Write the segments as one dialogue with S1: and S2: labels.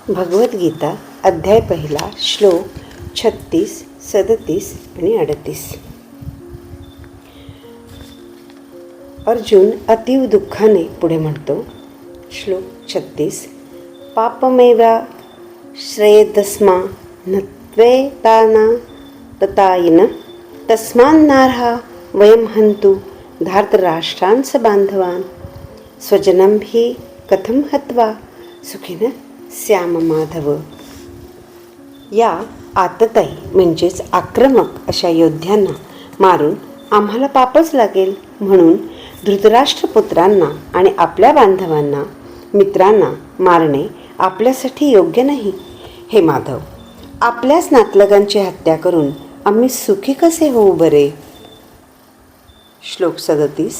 S1: भगवद्गीता अध्याय पहिला श्लोक 36, 37 आणि 38. अर्जुन अतीव दुःखाने पुढे म्हणतो. श्लोक 36. पापमेवा श्रेयदस्मा नत्वेताना ततायिन तस्मान्नार्हा वयं हन्तु धार्तराष्ट्रांस बांधवान स्वजनं हि कथं हत्वा सुखिनः श्याम माधव. या आतताई म्हणजेच आक्रमक अशा योद्ध्यांना मारून आम्हाला पापच लागेल, म्हणून धृतराष्ट्रपुत्रांना आणि आपल्या बांधवांना मित्रांना मारणे आपल्यासाठी योग्य नाही. हे माधव, आपल्याच नातलगांची हत्या करून आम्ही सुखी कसे होऊ बरे. श्लोक 37.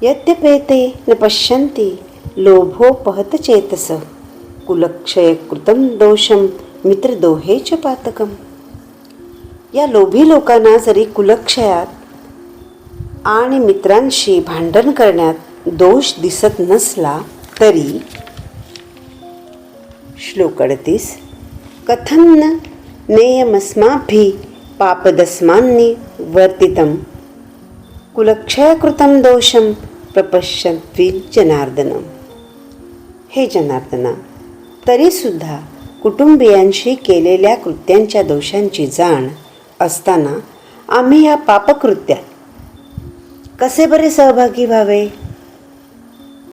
S1: यद्यपेते न पश्यन्ति लोभोपहत चेतस कुलक्षय कृतं दोषम मित्रदोहे च पातकम. या लोभी लोकांना जरी कुलक्षयात आणि मित्रांशी भांडण करण्यात दोष दिसत नसला तरी. श्लोक 38. कथं न नेयमस्माभिः पापदस्मान्नि वर्तितं कुलक्षयकृतं दोषं प्रपश्यन्त्विल जनार्दनम. हे जनार्दना, तरीसुद्धा कुटुंबियांशी केलेल्या कृत्यांच्या दोषांची जाण असताना आम्ही या पापकृत्यात कसे बरे सहभागी व्हावे.